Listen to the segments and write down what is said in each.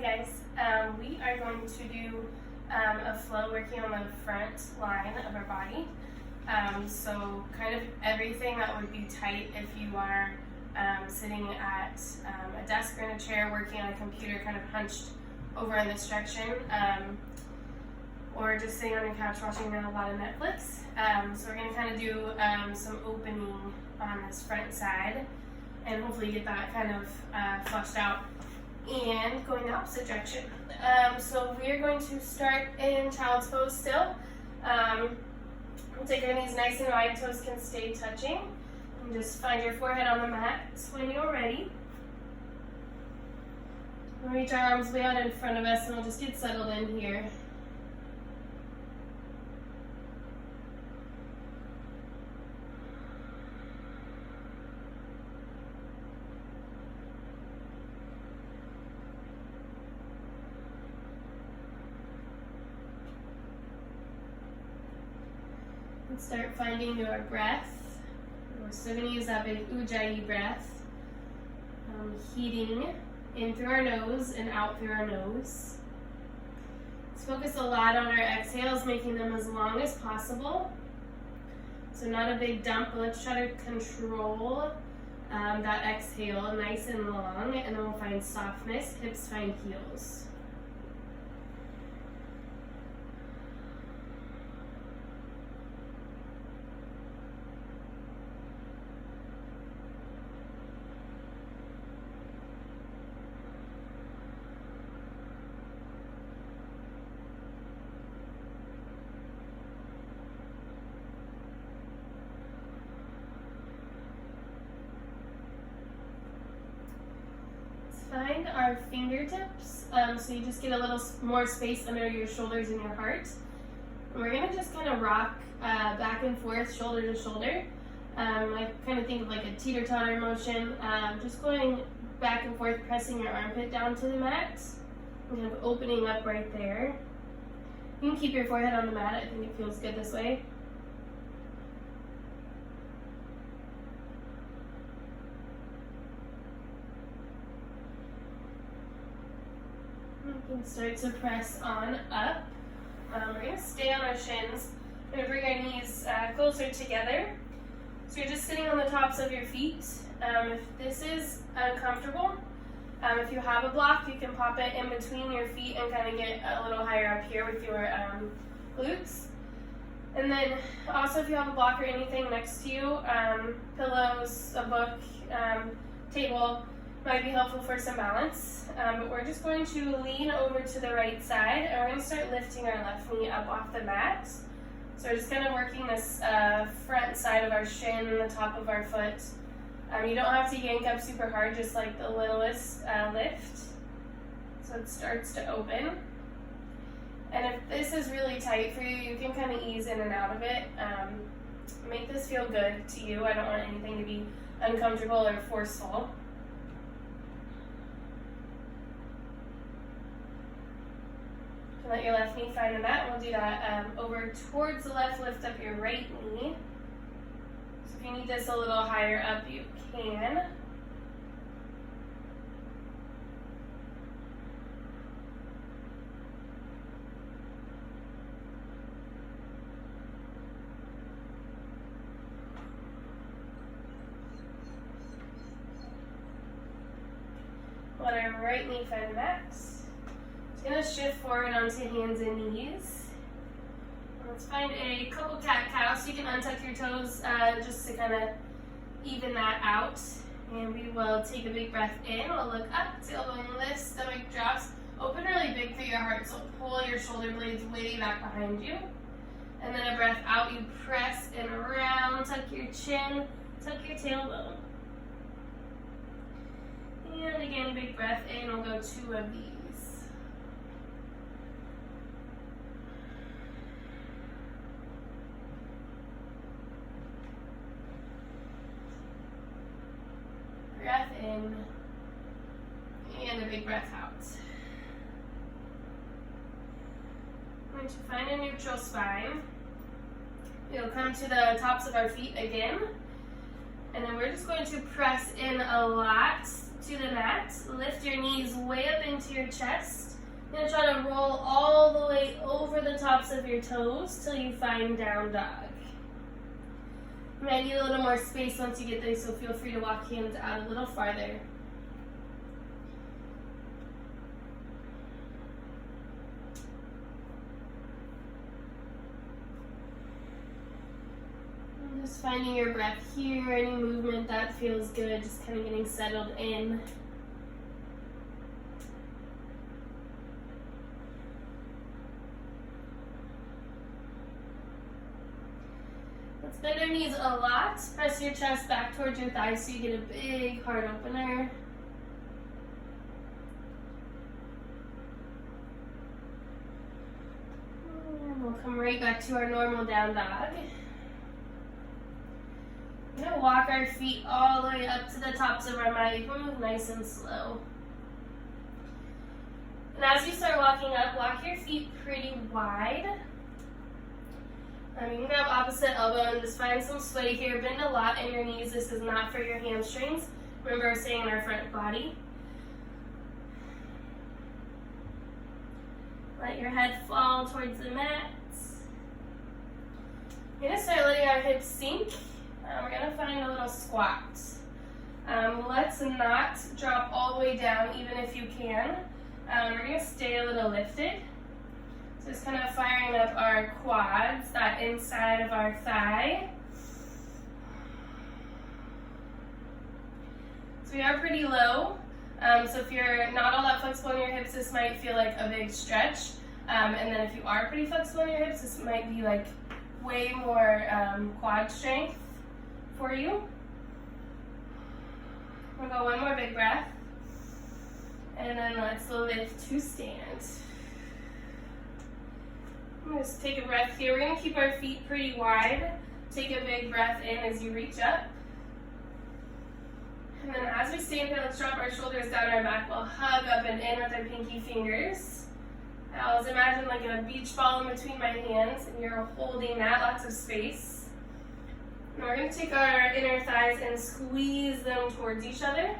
guys, we are going to do a flow working on the front line of our body. So kind of everything that would be tight if you are sitting at a desk or in a chair working on a computer kind of hunched over in this direction, or just sitting on your couch watching a lot of Netflix. So we're going to kind of do some opening on this front side and hopefully get that kind of flushed out. And going the opposite direction. So we're going to start in child's pose still. We'll take our knees nice and wide, toes can stay touching. And just find your forehead on the mat when you're ready. We'll reach our arms way out in front of us and we'll just get settled in here. Start finding your breath. We're still going to use that big Ujjayi breath. Heating in through our nose and out through our nose. Let's focus a lot on our exhales, making them as long as possible. So not a big dump, but let's try to control that exhale nice and long, and then we'll find softness, hips find heels. Find our fingertips, so you just get a little more space under your shoulders and your heart. And we're going to just kind of rock back and forth, shoulder to shoulder. I kind of think of like a teeter-totter motion, just going back and forth, pressing your armpit down to the mat, and kind of opening up right there. You can keep your forehead on the mat, I think it feels good this way. We can start to press on up. We're going to stay on our shins. We're going to bring our knees closer together. So you're just sitting on the tops of your feet. If this is uncomfortable, if you have a block, you can pop it in between your feet and kind of get a little higher up here with your glutes. And then also if you have a block or anything next to you, pillows, a book, table, might be helpful for some balance, but we're just going to lean over to the right side and we're going to start lifting our left knee up off the mat. So we're just kind of working this front side of our shin, the top of our foot. You don't have to yank up super hard, just like the littlest lift. So it starts to open. And if this is really tight for you, you can kind of ease in and out of it. Make this feel good to you. I don't want anything to be uncomfortable or forceful. Let your left knee find the mat, and we'll do that over towards the left. Lift up your right knee. So if you need this a little higher up, you can. Let our right knee find the mat. Going to shift forward onto hands and knees. Let's find a couple cat-cow, so you can untuck your toes just to kind of even that out. And we will take a big breath in. We'll look up, tailbone lifts, stomach drops. Open really big through your heart, so pull your shoulder blades way back behind you. And then a breath out, you press and around, tuck your chin, tuck your tailbone. And again, big breath in. We'll go 2 of these. Breath in, and a big breath out. We're going to find a neutral spine. We'll come to the tops of our feet again, and then we're just going to press in a lot to the mat. Lift your knees way up into your chest. You're going to try to roll all the way over the tops of your toes till you find down dog. You might need a little more space once you get there, so feel free to walk hands out a little farther. And just finding your breath here, any movement that feels good, just kind of getting settled in. Let's bend our knees a lot. Press your chest back towards your thighs so you get a big heart opener. And we'll come right back to our normal down dog. We're going to walk our feet all the way up to the tops of our mat. You can move nice and slow. And as you start walking up, walk your feet pretty wide. You can grab opposite elbow and just find some sway here. Bend a lot in your knees. This is not for your hamstrings. Remember, we're staying in our front body. Let your head fall towards the mat. We're going to start letting our hips sink. We're going to find a little squat. Let's not drop all the way down, even if you can. We're going to stay a little lifted. Just kind of firing up our quads, that inside of our thigh. So we are pretty low. So if you're not all that flexible in your hips, this might feel like a big stretch. And then if you are pretty flexible in your hips, this might be like way more quad strength for you. We'll go one more big breath. And then let's lift to stand. Just take a breath here. We're going to keep our feet pretty wide. Take a big breath in as you reach up. And then as we stand here, let's drop our shoulders down our back. We'll hug up and in with our pinky fingers. Now let's imagine like a beach ball in between my hands, and you're holding that, lots of space. And we're going to take our inner thighs and squeeze them towards each other.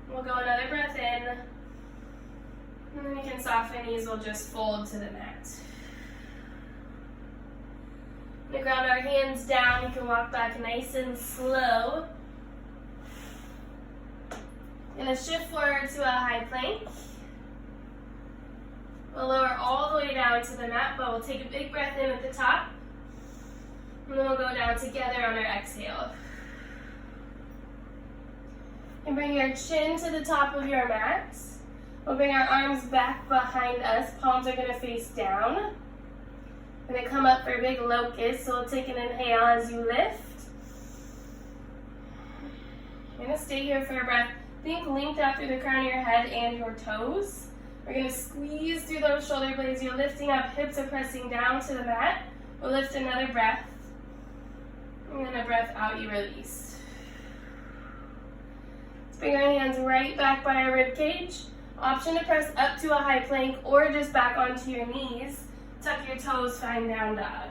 We'll go another breath in. And then you can soften knees, we'll just fold to the mat. We ground our hands down, you can walk back nice and slow. Gonna shift forward to a high plank. We'll lower all the way down to the mat, but we'll take a big breath in at the top. And then we'll go down together on our exhale. And bring your chin to the top of your mat. We'll bring our arms back behind us. Palms are going to face down. We're going to come up for a big locust. So we'll take an inhale as you lift. You're going to stay here for a breath. Think linked out through the crown of your head and your toes. We're going to squeeze through those shoulder blades. You're lifting up, hips are pressing down to the mat. We'll lift another breath. And then a breath out, you release. Let's bring our hands right back by our rib cage. Option to press up to a high plank or just back onto your knees. Tuck your toes, find down dog.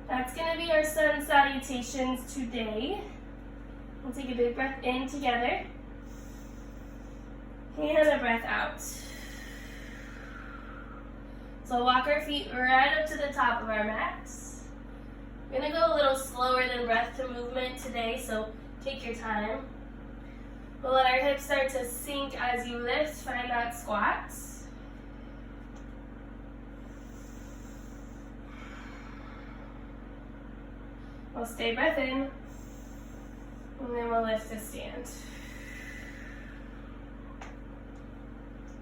That's going to be our sun salutations today. We'll take a big breath in together. And a breath out. So walk our feet right up to the top of our mats. We're going to go a little slower than breath to movement today, so take your time. We'll let our hips start to sink as you lift. Find that squat. We'll stay breath in. And then we'll lift to stand.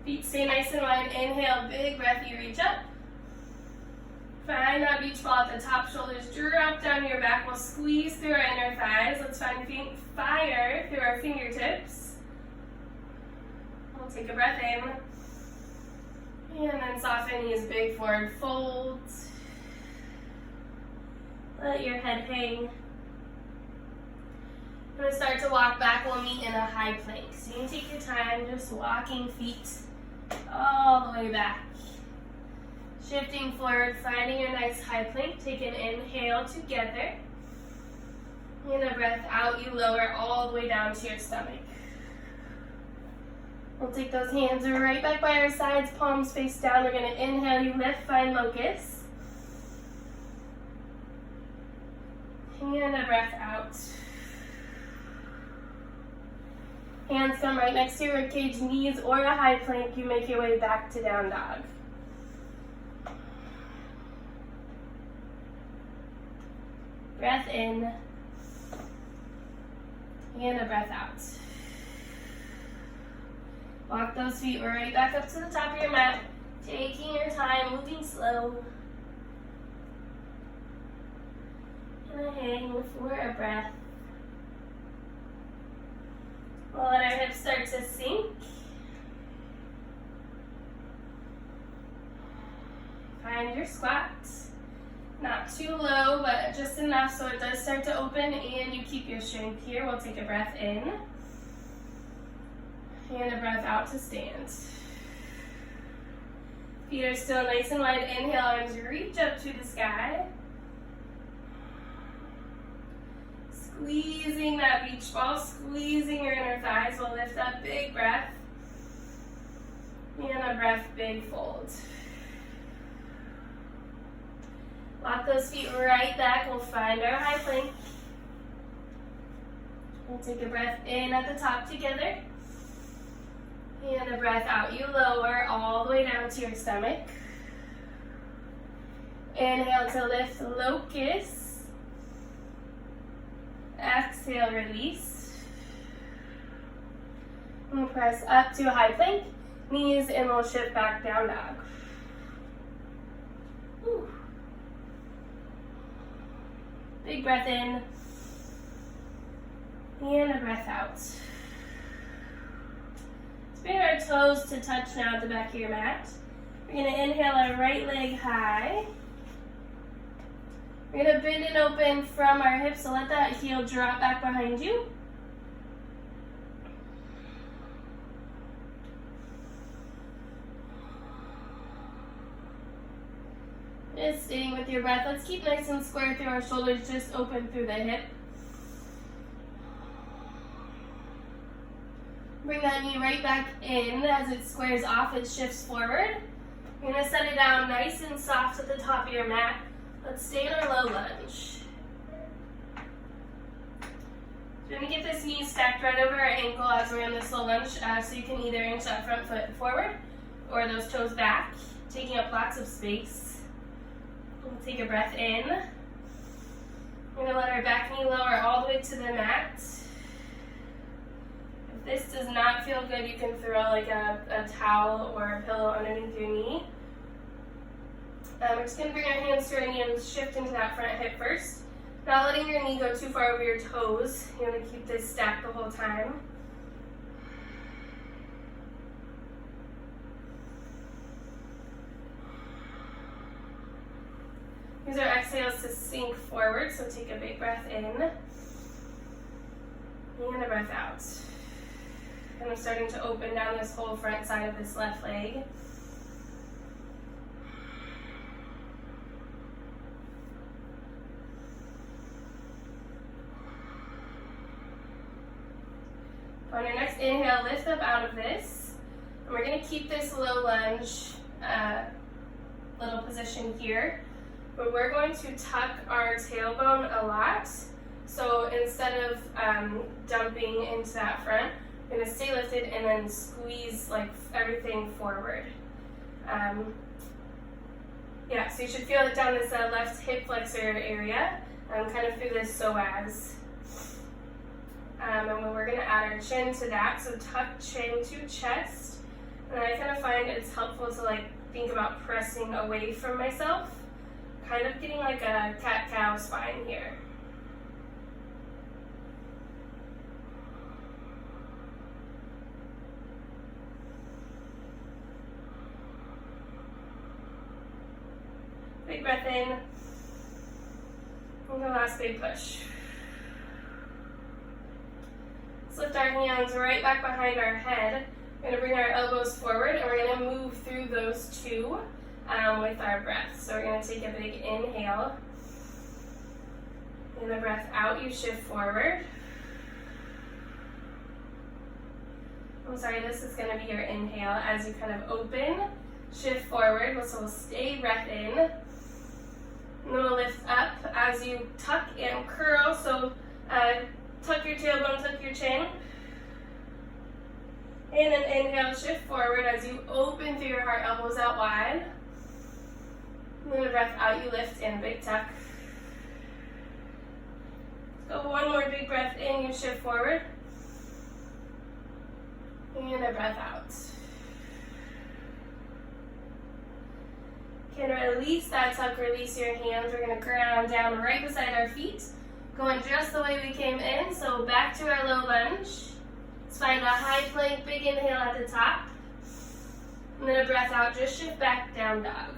Feet stay nice and wide. Inhale, big breath, you reach up. Find that beach ball at the top, shoulders drop down your back. We'll squeeze through our inner thighs. Let's find fire through our fingertips. We'll take a breath in. And then soften knees, big forward fold. Let your head hang. I'm going to start to walk back. We'll meet in a high plank. So you can take your time, just walking feet all the way back. Shifting forward, finding a nice high plank. Take an inhale together. And a breath out, you lower all the way down to your stomach. We'll take those hands right back by our sides, palms face down. We're going to inhale, you lift, find locust. And a breath out. Hands come right next to your ribcage, knees or a high plank. You make your way back to down dog. Breath in. And a breath out. Walk those feet right back up to the top of your mat. Taking your time, moving slow. And hang for a breath. We'll let our hips start to sink. Find your squat. Not too low, but just enough so it does start to open and you keep your strength here. We'll take a breath in and a breath out to stand. Feet are still nice and wide. Inhale, arms reach up to the sky. Squeezing that beach ball, squeezing your inner thighs. We'll lift up, big breath. And a breath, big fold. Lock those feet right back. We'll find our high plank. We'll take a breath in at the top together. And a breath out. You lower all the way down to your stomach. Inhale to lift, locust. Exhale, release. And press up to a high plank. Knees, and we'll shift back down dog. Whew. Big breath in. And a breath out. Bring our toes to touch now at the back of your mat. We're going to inhale our right leg high. We're going to bend and open from our hips, so let that heel drop back behind you. Just staying with your breath. Let's keep nice and square through our shoulders, just open through the hip. Bring that knee right back in. As it squares off, it shifts forward. You're going to set it down nice and soft at the top of your mat. Let's stay in our low lunge. We're going to get this knee stacked right over our ankle as we're in this low lunge, so you can either inch that front foot forward or those toes back, taking up lots of space. We'll take a breath in. We're going to let our back knee lower all the way to the mat. If this does not feel good, you can throw like a towel or a pillow underneath your knee. We're just going to bring our hands to our knee and shift into that front hip first. Not letting your knee go too far over your toes. You want to keep this stacked the whole time. Use our exhales to sink forward, so take a big breath in. And a breath out. And I'm starting to open down this whole front side of this left leg. On your next inhale, lift up out of this. And we're going to keep this low lunge little position here. But we're going to tuck our tailbone a lot. So instead of dumping into that front, we're going to stay lifted and then squeeze like everything forward. Yeah, so you should feel it down this left hip flexor area, kind of through this psoas. And then we're going to add our chin to that, so tuck chin to chest. And I kind of find it's helpful to like think about pressing away from myself, kind of getting like a cat-cow spine here. Big breath in, and the last big push. Let's lift our hands right back behind our head. We're going to bring our elbows forward, and we're going to move through those two. with our breath. So we're going to take a big inhale. And the breath out, you shift forward. I'm sorry, this is going to be your inhale as you kind of open, shift forward. So we'll stay breath in. And then we'll lift up as you tuck and curl. So tuck your tailbone, tuck your chin. And then inhale, shift forward as you open through your heart, elbows out wide. And then the breath out, you lift in, big tuck. Let's go one more big breath in, you shift forward. And a breath out. Can release that tuck, release your hands. We're going to ground down right beside our feet. Going just the way we came in, so back to our low lunge. Let's find a high plank, big inhale at the top. And then a breath out, just shift back, down dog.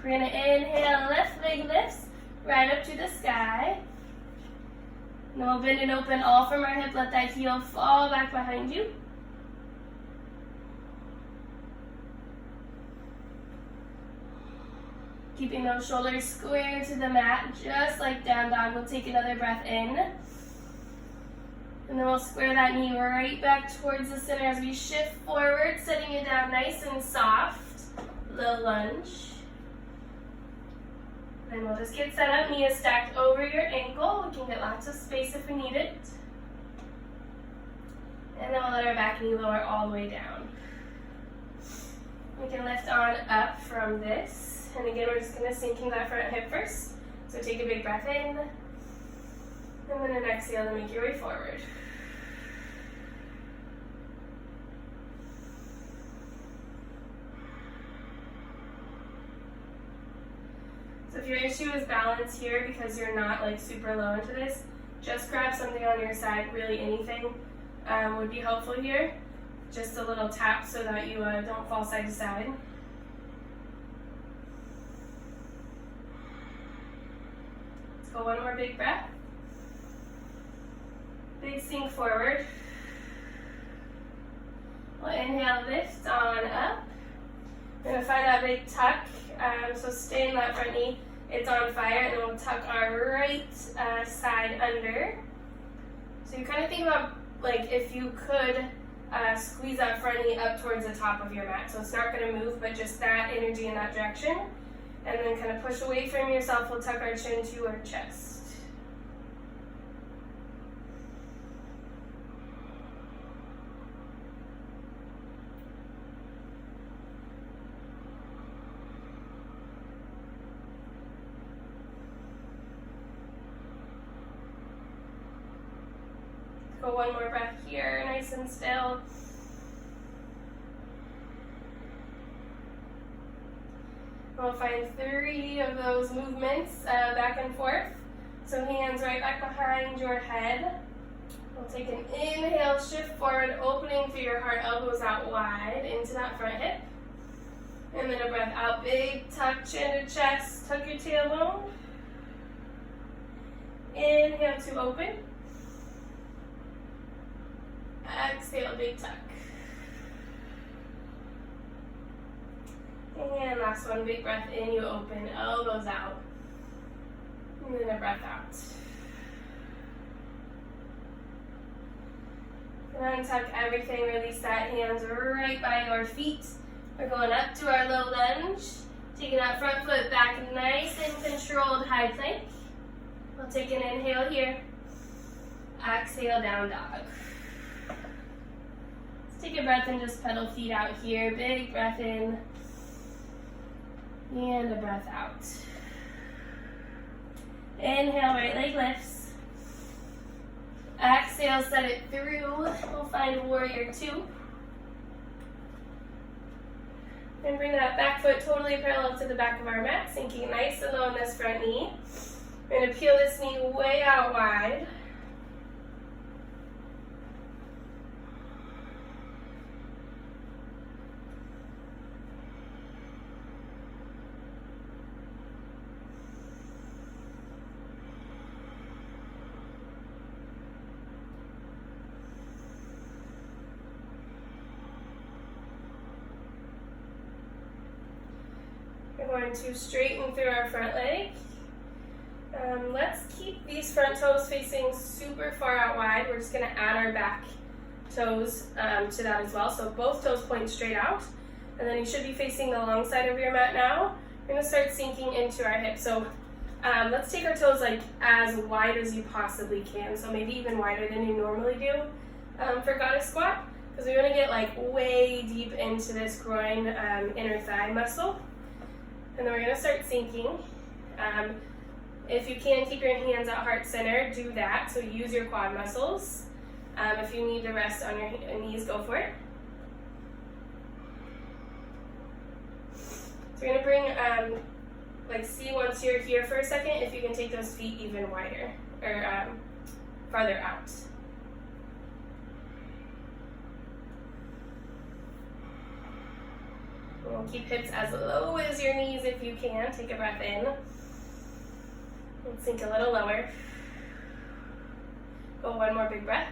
We're going to inhale, lift, big lifts, right up to the sky. And then we'll bend and open all from our hip, let that heel fall back behind you. Keeping those shoulders square to the mat, just like down dog. We'll take another breath in. And then we'll square that knee right back towards the center as we shift forward, setting it down nice and soft. Low lunge. Then we'll just get set up, knee is stacked over your ankle. We can get lots of space if we need it. And then we'll let our back knee lower all the way down. We can lift on up from this. And again, we're just going to sinking that front hip first. So take a big breath in. And then an exhale to make your way forward. So if your issue is balance here because you're not like super low into this, just grab something on your side, really anything would be helpful here. Just a little tap so that you don't fall side to side. Let's go one more big breath. Big sink forward. We'll inhale, lift on up. We're going to find that big tuck. So stay in that front knee. It's on fire, and then we'll tuck our right side under. So you kind of think about like if you could squeeze that front knee up towards the top of your mat. So it's not going to move, but just that energy in that direction. And then kind of push away from yourself. We'll tuck our chin to our chest. Go one more breath here, nice and still. We'll find 3 of those movements back and forth. So hands right back behind your head. We'll take an inhale, shift forward, opening through your heart, elbows out wide into that front hip. And then a breath out, big tuck, chin to chest, tuck your tailbone. Inhale to open. Exhale, big tuck. And last one, big breath in, you open, elbows out. And then a breath out. And untuck everything, release that, hands right by your feet. We're going up to our low lunge. Taking that front foot back, nice and controlled high plank. We'll take an inhale here. Exhale, down dog. Take a breath and just pedal feet out here. Big breath in. And a breath out. Inhale, right leg lifts. Exhale, set it through. We'll find warrior 2. And bring that back foot totally parallel to the back of our mat, sinking nice and low in this front knee. We're going to peel this knee way out wide. We're going to straighten through our front leg. Let's keep these front toes facing super far out wide. We're just going to add our back toes to that as well. So both toes point straight out. And then you should be facing the long side of your mat now. We're going to start sinking into our hips. So let's take our toes like as wide as you possibly can. So maybe even wider than you normally do for goddess squat. Because we want to get like way deep into this groin inner thigh muscle. And then we're going to start sinking. If you can keep your hands at heart center, do that. So use your quad muscles. If you need to rest on your knees, go for it. So we're going to bring, see once you're here for a second, if you can take those feet even wider, or farther out. We'll keep hips as low as your knees if you can. Take a breath in. And sink a little lower. Go one more big breath.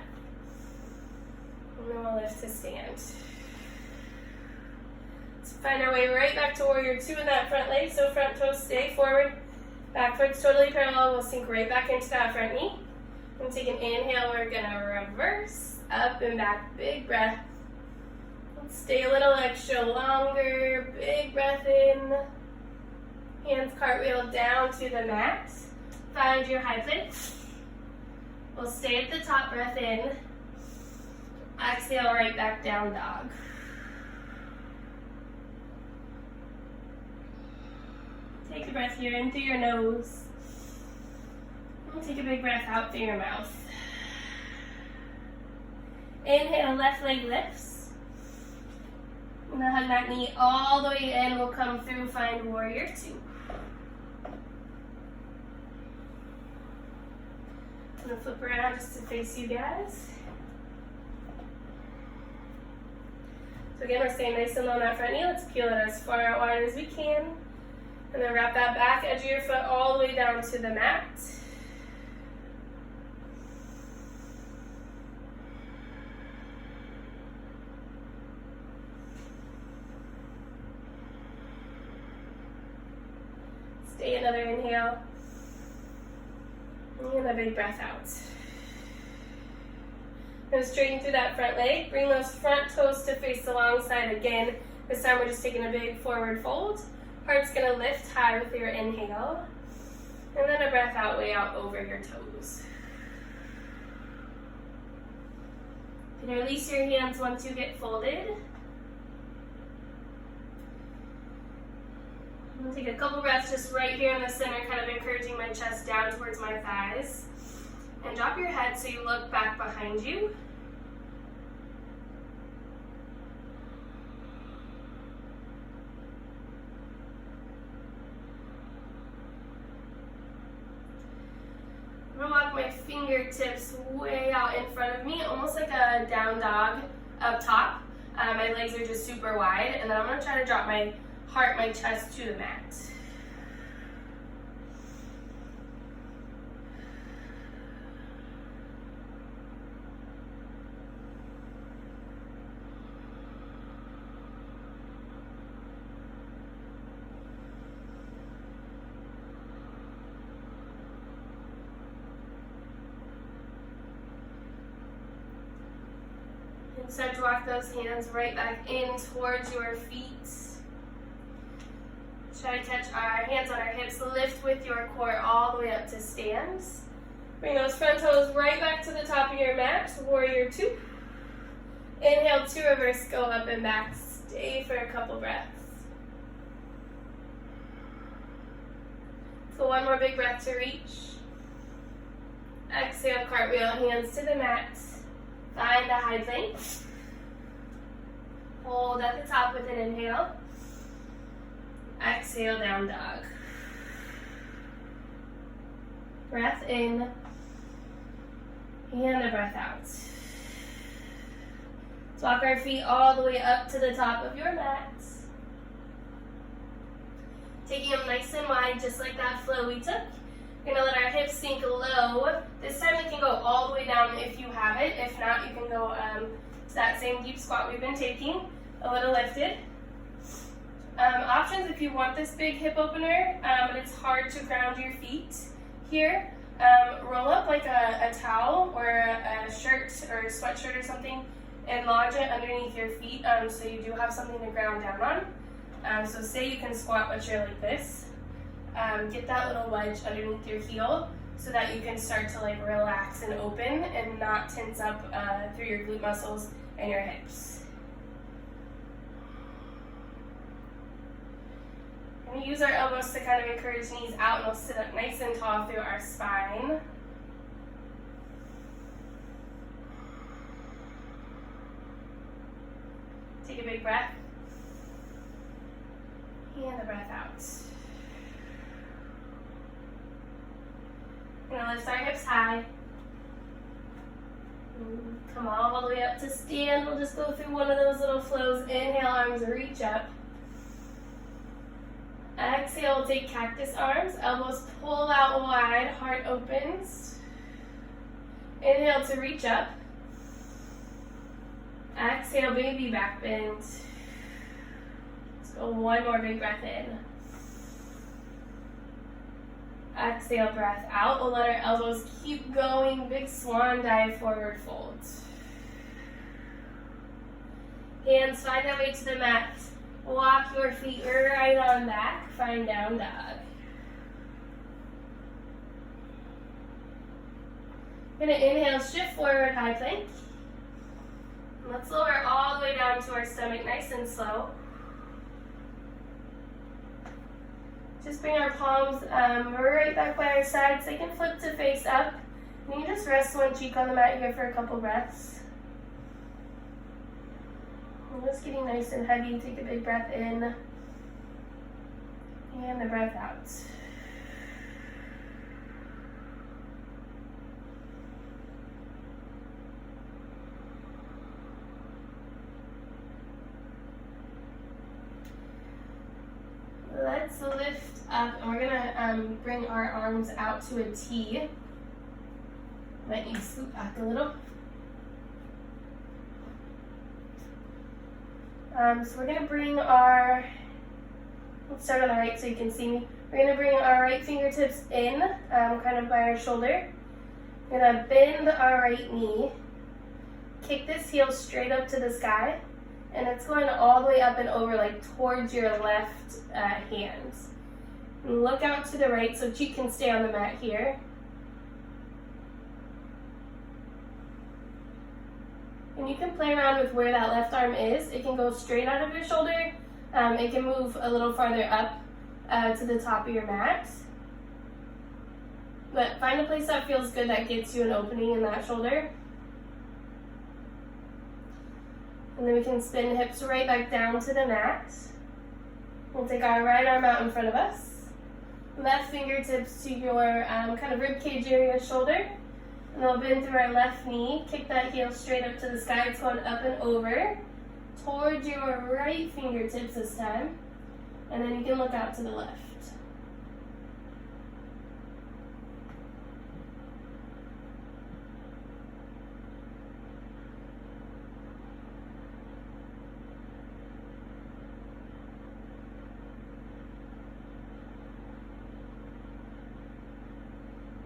And then we'll lift to stand. Let's find our way right back to warrior two in that front leg. So front toes stay forward. Back foot's totally parallel. We'll sink right back into that front knee. And take an inhale. We're going to reverse up and back. Big breath. Let's stay a little extra longer. Big breath in. Hands cartwheel down to the mat. Find your high plank. We'll stay at the top, breath in. Exhale right back down dog. Take a breath here in through your nose. And take a big breath out through your mouth. Inhale, left leg lifts. And then hug that knee all the way in. We'll come through, find warrior two. I'm going to flip around just to face you guys. So again, we're staying nice and low on that front knee. Let's peel it as far out wide as we can. And then wrap that back edge of your foot all the way down to the mat. Stay another inhale. And a big breath out. Going to straighten through that front leg. Bring those front toes to face the long side again. This time we're just taking a big forward fold. Heart's going to lift high with your inhale. And then a breath out, way out over your toes. You can release your hands once you get folded. I'll take a couple breaths just right here in the center, kind of encouraging my chest down towards my thighs. And drop your head so you look back behind you. I'm going to walk my fingertips way out in front of me, almost like a down dog up top. My legs are just super wide, and then I'm going to try to drop my heart, my chest to the mat. And start to walk those hands right back in towards your feet. Try to catch our hands on our hips, lift with your core all the way up to stands. Bring those front toes right back to the top of your mat, warrior two. Inhale to reverse, go up and back. Stay for a couple breaths. So one more big breath to reach. Exhale, cartwheel, hands to the mat. Find a high plank. Hold at the top with an inhale. Exhale, down dog. Breath in, and a breath out. Let's walk our feet all the way up to the top of your mat. Taking them nice and wide, just like that flow we took. We're going to let our hips sink low. This time we can go all the way down if you have it. If not, you can go to that same deep squat we've been taking, a little lifted. Options if you want this big hip opener, but it's hard to ground your feet here. Roll up like a towel or a shirt or a sweatshirt or something and lodge it underneath your feet so you do have something to ground down on. So say you can squat but you're like this. Get that little wedge underneath your heel so that you can start to like relax and open and not tense up through your glute muscles and your hips. We use our elbows to kind of encourage knees out, and we'll sit up nice and tall through our spine. Take a big breath. And a breath out. We're going to lift our hips high. Come all the way up to stand. We'll just go through one of those little flows. Inhale, arms reach up. Exhale, we'll take cactus arms, elbows pull out wide, heart opens. Inhale to reach up. Exhale, baby back bend. Let's go one more big breath in. Exhale, breath out. We'll let our elbows keep going. Big swan dive, forward fold. Hands find their way to the mat. Walk your feet right on back. Find down dog. Gonna inhale, shift forward, high plank. Let's lower all the way down to our stomach, nice and slow. Just bring our palms right back by our sides. They can flip to face up. And you just rest one cheek on the mat here for a couple breaths. And just getting nice and heavy. Take a big breath in. And a breath out. Let's lift up, and we're gonna bring our arms out to a T. Let you scoot back a little. So we're gonna bring our, let's start on the right so you can see me. We're gonna bring our right fingertips in, kind of by our shoulder. We're gonna bend our right knee, kick this heel straight up to the sky, and it's going all the way up and over, like towards your left hands. And look out to the right so cheek can stay on the mat here. And you can play around with where that left arm is. It can go straight out of your shoulder. It can move a little farther up to the top of your mat. But find a place that feels good that gets you an opening in that shoulder. And then we can spin hips right back down to the mat. We'll take our right arm out in front of us. Left fingertips to your kind of rib cage area, shoulder. And we'll bend through our left knee. Kick that heel straight up to the sky. It's going up and over. Towards your right fingertips this time. And then you can look out to the left.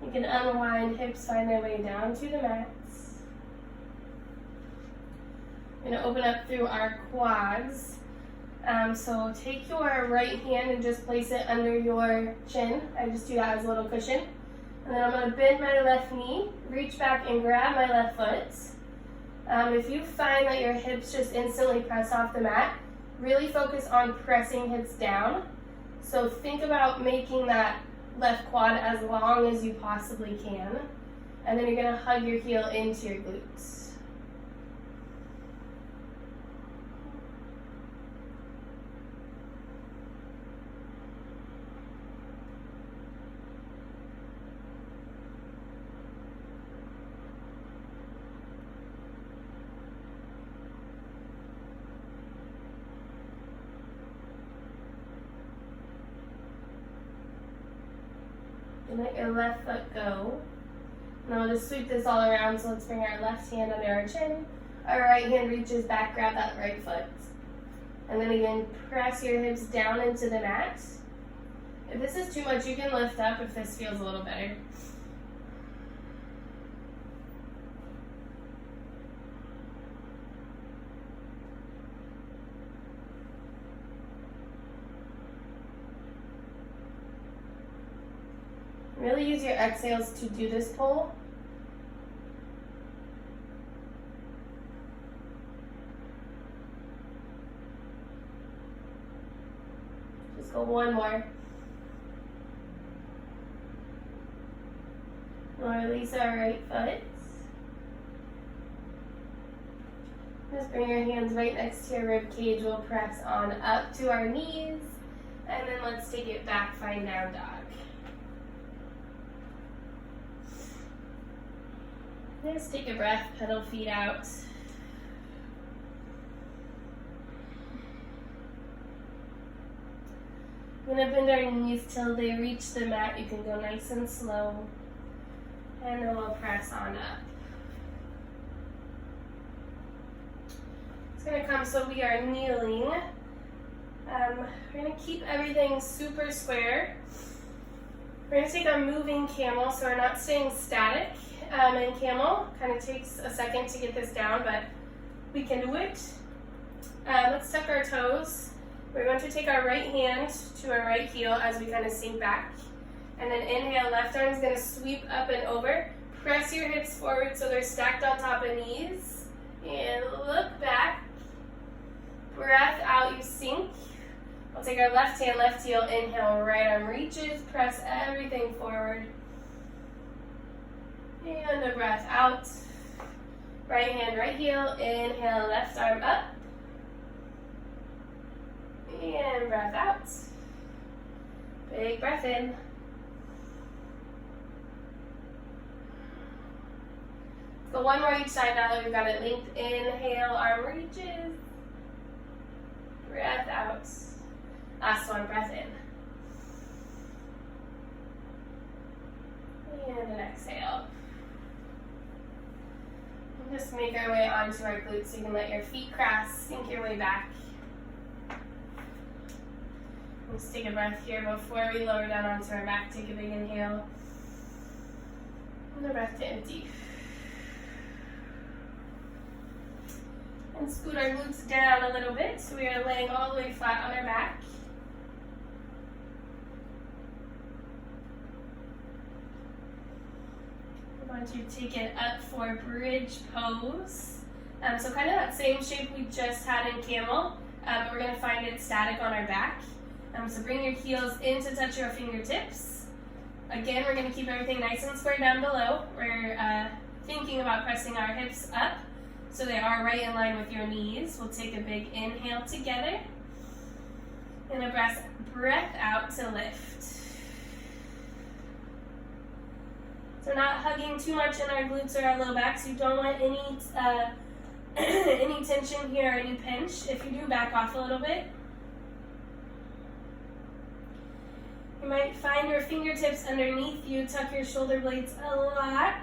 You can unwind, hips find their way down to the mats. We're going to open up through our quads. So take your right hand and just place it under your chin. I just do that as a little cushion. And then I'm going to bend my left knee, reach back and grab my left foot. If you find that your hips just instantly press off the mat, really focus on pressing hips down. So think about making that left quad as long as you possibly can. And then you're going to hug your heel into your glutes. And let your left foot go. Now we'll just sweep this all around, so let's bring our left hand under our chin. Our right hand reaches back, grab that right foot. And then again, press your hips down into the mat. If this is too much, you can lift up if this feels a little better. Really use your exhales to do this pull. Just go one more. We'll release our right foot. Just bring your hands right next to your rib cage. We'll press on up to our knees. And then let's take it back, find down dog. Just take a breath, pedal feet out. We're gonna bend our knees till they reach the mat. You can go nice and slow. And then we'll press on up. It's gonna come so we are kneeling. We're gonna keep everything super square. We're gonna take a moving camel, so we're not staying static. In camel, kind of takes a second to get this down, but we can do it. Let's tuck our toes. We're going to take our right hand to our right heel as we kind of sink back. And then inhale, left arm is going to sweep up and over. Press your hips forward so they're stacked on top of knees. And look back. Breath out, you sink. We'll take our left hand, left heel, inhale, right arm reaches, press everything forward. And a breath out. Right hand, right heel, inhale, left arm up. And breath out. Big breath in. Let's go one more each side now that we've got it linked. Inhale, arm reaches. Breath out. Last one, breath in. And an exhale. And just make our way onto our glutes so you can let your feet cross, sink your way back. Let's take a breath here before we lower down onto our back. Take a big inhale. And a breath to empty. And scoot our glutes down a little bit so we are laying all the way flat on our back. We want to take it up for bridge pose. So kind of that same shape we just had in camel, but we're going to find it static on our back. So bring your heels in to touch your fingertips. Again, we're going to keep everything nice and square down below. We're thinking about pressing our hips up so they are right in line with your knees. We'll take a big inhale together. And a breath out to lift. So we're not hugging too much in our glutes or our low back, so you don't want any any tension here or any pinch. If you do, back off a little bit. You might find your fingertips underneath you. Tuck your shoulder blades a lot.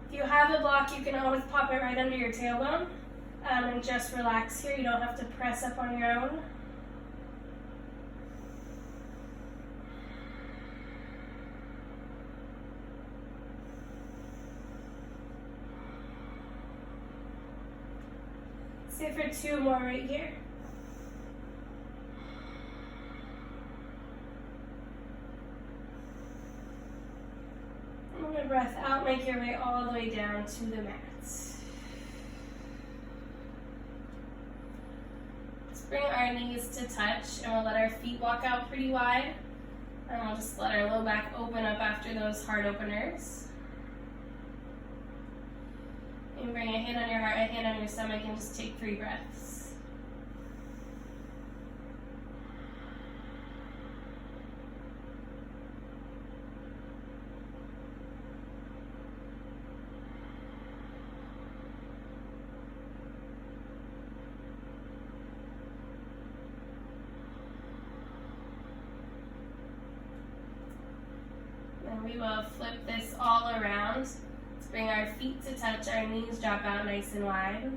If you have a block, you can always pop it right under your tailbone and just relax here. You don't have to press up on your own. Stay for 2 more right here. And a breath out, make your way all the way down to the mat. Let's bring our knees to touch and we'll let our feet walk out pretty wide. And we'll just let our low back open up after those heart openers. And bring a hand on your heart, a hand on your stomach, and just take 3 breaths. And we will flip this all around. Bring our feet to touch, our knees drop out nice and wide.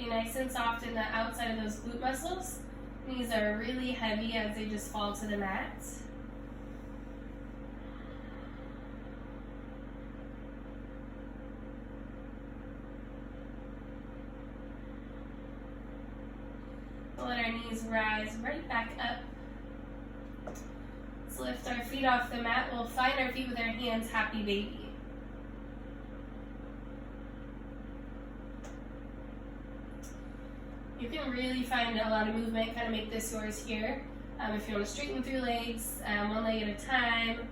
nice and soft in the outside of those glute muscles. Knees are really heavy as they just fall to the mat. We'll let our knees rise right back up. Let's lift our feet off the mat. We'll find our feet with our hands, happy baby. You can really find a lot of movement, kind of make this yours here. If you want to straighten through legs, one leg at a time,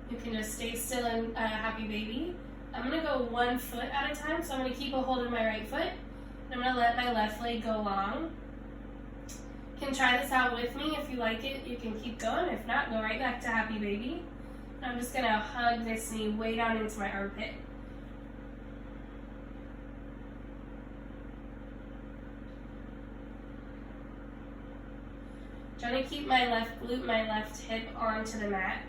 you can just stay still in happy baby. I'm going to go 1 foot at a time, so I'm going to keep a hold of my right foot. I'm going to let my left leg go long. You can try this out with me. If you like it, you can keep going. If not, go right back to happy baby. I'm just going to hug this knee way down into my armpit. Trying to keep my left glute, my left hip onto the mat.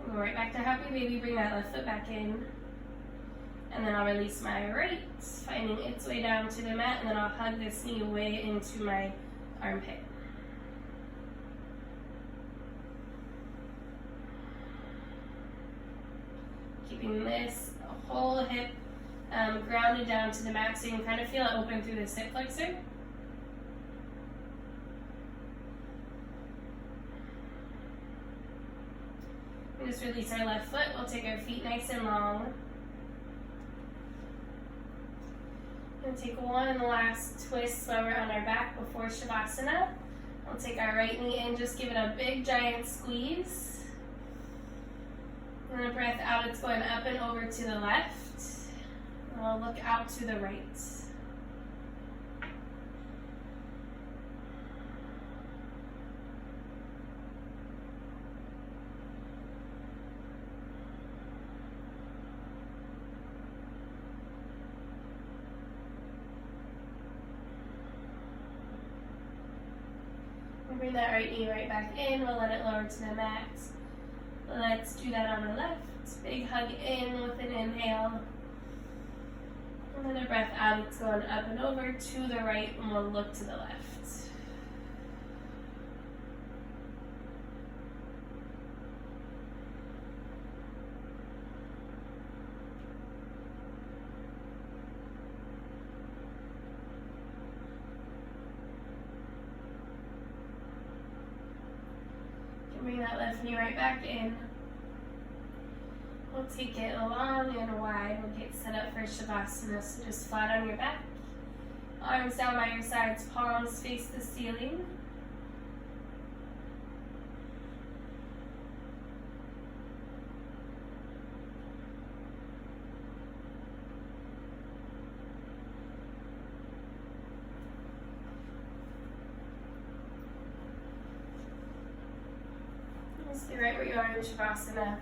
Go right back to happy baby, bring that left foot back in. And then I'll release my right, finding its way down to the mat, and then I'll hug this knee way into my armpit. Keeping this whole hip grounded down to the mat, so you can kind of feel it open through this hip flexor. We just release our left foot. We'll take our feet nice and long. And take one last twist while we're on our back before Shavasana. We'll take our right knee in, just give it a big giant squeeze. And a breath out, it's going up and over to the left. And we'll look out to the right. We'll bring that right knee right back in. We'll let it lower to the mat. Let's do that on the left. Big hug in with an inhale. Another breath out, it's going up and over to the right, and we'll look to the left. Bring that left knee right back in. We'll take it long and wide. We'll get set up for Shavasana, so just flat on your back. Arms down by your sides, palms face the ceiling. Stay right where you are in Shavasana.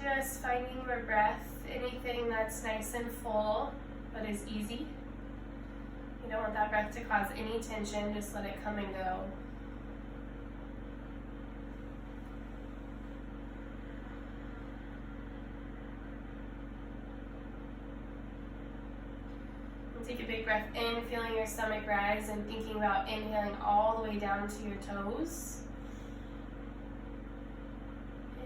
Just finding your breath, anything that's nice and full but is easy. You don't want that breath to cause any tension, just let it come and go. Take a big breath in, feeling your stomach rise and thinking about inhaling all the way down to your toes.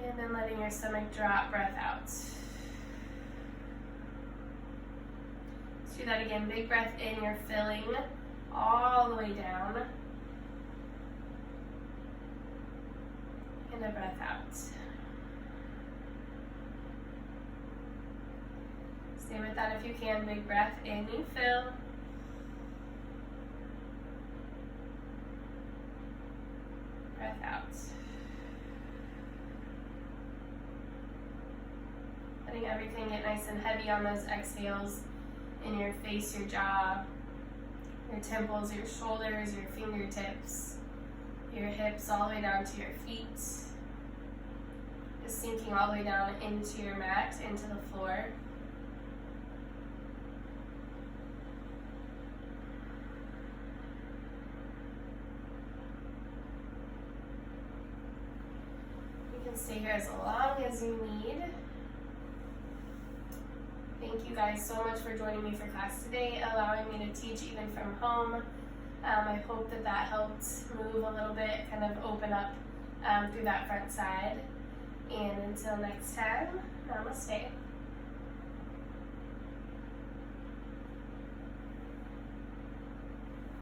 And then letting your stomach drop, breath out. Let's do that again. Big breath in, you're filling all the way down. And a breath out. Stay with that if you can. Big breath in, you fill. Breath out. Letting everything get nice and heavy on those exhales in your face, your jaw, your temples, your shoulders, your fingertips, your hips, all the way down to your feet. Just sinking all the way down into your mat, into the floor. can stay here as long as you need. Thank you guys so much for joining me for class today, allowing me to teach even from home. I hope that helped move a little bit, kind of open up through that front side. And until next time, namaste.